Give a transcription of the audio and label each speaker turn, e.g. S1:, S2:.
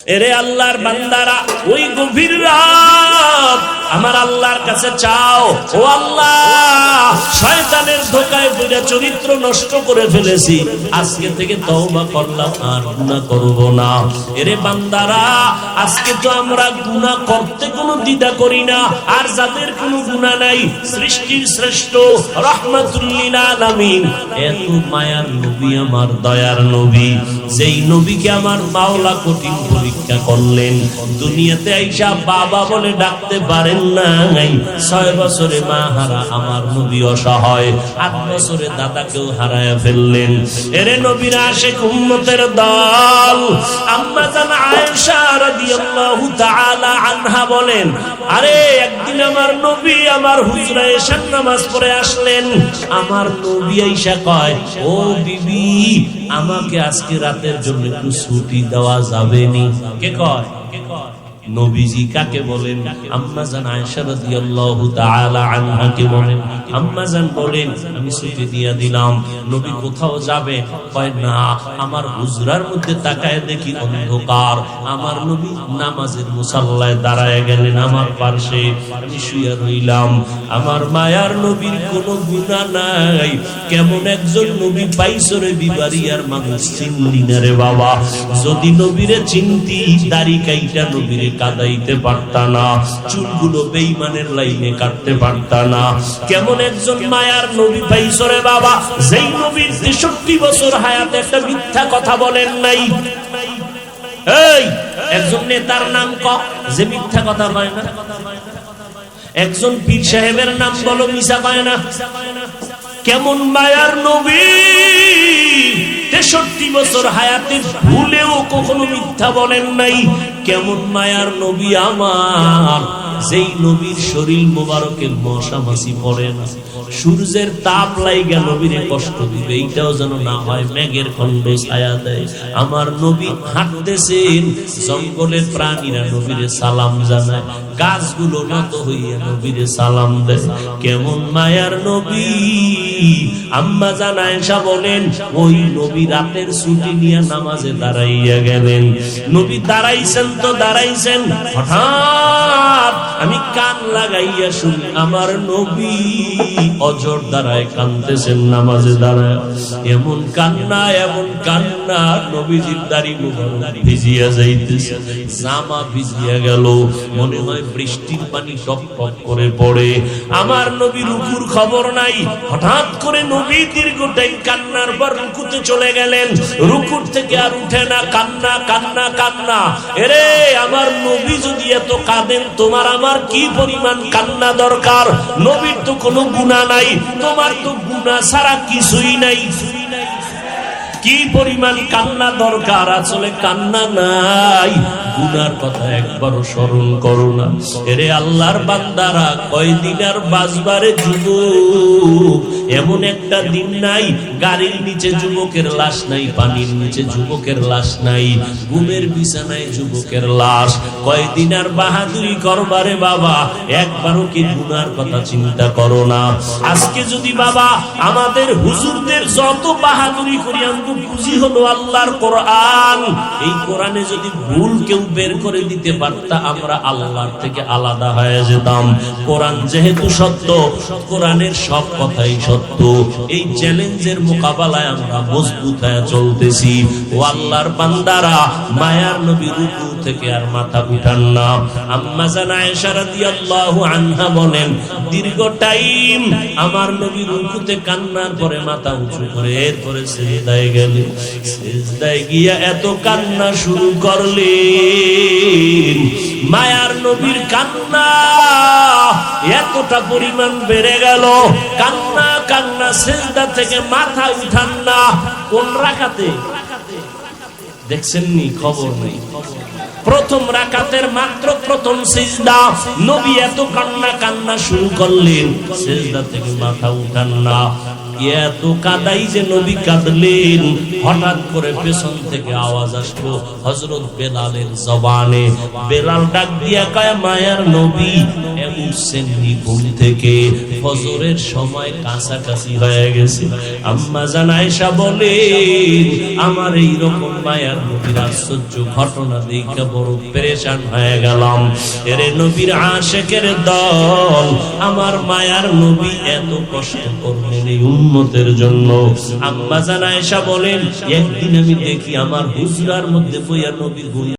S1: এরে আল্লাহর বান্দারা, ওই গভীর রাত আমার আল্লাহর কাছে চাও, ও আল্লাহ শয়তানের ধোঁকায় পড়ে চরিত্র নষ্ট করে ফেলেছি, আজকে থেকে তওবা করলাম, আর গুনাহ করব না। এরে বান্দারা, আজকে তো আমরা গুনাহ করতে কোনো দ্বিধা করি না, আর যাদের কোনো গুনাহ নাই, সৃষ্টির শ্রেষ্ঠ রাহমাতুল লিল আলামিন, এত মায়ার নবী, আমার দয়ার নবী, যেই নবীকে আমার মাওলা কঠিন পরীক্ষা করলেন, দুনিয়াতে আইসা বাবা বলে ডাকতে পারেন নাই, 6 বছরে মা হারা আমার নবী অসহায়, 8 বছরে দাদাকেও হারায়া ফেললেন। এরে নবীর আশিক উম্মতের দল আম্মা জান আয়েশা রাদিয়াল্লাহু তাআলা আনহা বলেন, আরে একদিন আমার নবী আমার হুজরায় এশার নামাজ পড়ে আসলেন, আমার নবী আয়েশা কয়, ও বিবি, আমাকে আজকে রাতের জন্য একটু ছুটি দেওয়া যাবে নি? কে কয়? নবীজি কাকে বলেন? আম্মা জান আয়েশা রাদিয়াল্লাহু তাআলা আনহাকে বলেন। আম্মা জান বলেন, আমি ছুটি দিয়ে দিলাম। নবী কোথাও যাবে? কয় না, আমার হুজরার মধ্যে তাকায় দেখি অন্ধকার। আমার নবী নামাজের মুসাল্লায় দাঁড়ায় গেলেন আমার পাশে, আমি শুয়ে রইলাম। আমার মায়ার নবীর কোনো গুনাহ নাই, কেমন একজন নবী পাইছো রে বিবারিয়ার মানুষ, চিনলি না রে বাবা। যদি নবীরে চিনতি, দাড়ি কাইটা নবীরে কাদাইতে পারতা না, চুলগুলো বেঈমানের লাইনে কাটতে পারতা না। কেমন একজন মায়ার নবী পাইছো রে বাবা, যেই নবীর 63 বছর হায়াতে একটা মিথ্যা কথা বলেন নাই। এই একজন নেতার নাম ক যে মিথ্যা কথা কয় না, একজন পীর সাহেবের নাম বলো মিছা কয় না। কেমন মায়ার নবী, 63 বছর হায়াতে ভুলেও কখনো মিথ্যা বলেন নাই। কেমন মায়ার নবী আমার, যেই নবীর শরীর মোবারকে মশা মাছি পড়ে না, সূর্যের তাপ লাইগা নবীরে কষ্ট দিবে এইটাও যেন না হয়, মেঘের খণ্ড ছায়া দেয়। আমার নবী হাঁটতেছেন, জঙ্গলের প্রাণীরা নবীরে সালাম জানায়, গাছগুলো নত হইয়া নবীরে সালাম দেয়। কেমন মায়ার নবী। আম্মা জান আয়েশা বলেন, ওই নবী রাতের ছুটি নিয়ে নামাজে দাঁড়াইয়া গেলেন। নবী দাঁড়াইছেন তো দাঁড়াইছেন, হঠাৎ আমি কান লাগাইয়া শুনি আমার নবী অজর দাঁড়ায় কাঁদতেছেন নামাজে দাঁড়ায়। এমন কান্না, এমন কান্না, নবীজির দাড়ি মুবারক ভিজিয়া যাইতেছে, জামা ভিজিয়া গেল, মনে হয় বৃষ্টির পানি টপ টপ করে পড়ে। আমার নবী রুকুর খবর নাই, হঠাৎ করে নবী দীর্ঘ টাইম কান্নার পর রুকুতে চলে গেলেন, রুকুর থেকে আর উঠে না, কান্না কান্না কান্না। এরে আমার নবী যদি এত কাঁদেন, তোমার আমার কি পরিমাণ কান্না দরকার? নবীর তো কোনো গুনাহ নাই, তোমার তো গুনাহ ছাড়া কিছুই নাই, কি পরিমাণ কান্না দরকার? আসলে কান্না নাই, গুনার কথা একবারও স্মরণ করো না। এরে আল্লাহর বান্দারা, কয়দিন আর বাঁচবারে যুবক? এমন একটা দিন নাই গাড়ির নিচে যুবকের লাশ নাই, পানির নিচে যুবকের লাশ নাই, ঘুমের বিছানায় যুবকের লাশ। কয়দিন আর বাহাদুরি করবারে বাবা? একবারও কি গুনার কথা চিন্তা করো না? আজকে যদি বাবা আমাদের হুজুরদের যত বাহাদুরি করি, পুঁজি হলো আল্লাহর কোরআন। এই কোরআনে যদি ভুল কেউ বের করে দিতে পারতা, আমরা আল্লাহর থেকে আলাদা হয়ে যেতাম। কোরআন যেহেতু সত্য, কোরআনের সব কথাই সত্য। এই চ্যালেঞ্জের মোকাবেলায় আমরা মজবুত হয়ে চলতেছি। ও আল্লাহর বান্দারা, মায়ার নবী রুকু থেকে আর মাথা উঠান না। আম্মা জান আয়েশা রাদিয়াল্লাহু আনহা বলেন, দীর্ঘ টাইম আমার নবী রুকুতে কান্নার পরে মাথা উঁচু করে এরপরে সিজদায় গেলেন। সিজদায় গিয়া এত কান্না শুরু করলেন, মায়ার নবীর কান্না এতটা পরিমাণ বেড়ে গেল, কান্না কান্না, সিজদা থেকে মাথা উঠান না। কোন রাকাতে দেখছেন নি? খবর নেই। প্রথম রাকাতের মাত্র প্রথম সিজদা, নবী এত কান্না কান্না শুরু করলেন, সিজদা থেকে মাথা উঠান না। এত কাদাই যে নবী কাঁদলেন, হঠাৎ করে পেছন থেকে আওয়াজ আসলো হযরত বেলালের জবানে। বেলাল ডাক দিয়া কয়, মায়ার নবী উঠছেন ঘুম থেকে, ফজরের সময় কাছাকাছি হয়ে গেছে। আম্মা জান আয়েশা বলেন, আমার এই রকম মায়ার নবীর আশ্চর্য ঘটনা দেখে বড় পেরেশান হয়ে গেলাম। এর নবীর আশিকের দল, আমার মায়ার নবী এত কষ্ট করলেন এই উম্মতের জন্য। আম্মা জান আয়েশা বলেন, একদিন আমি দেখি আমার হুজরার মধ্যে বইয়া নবী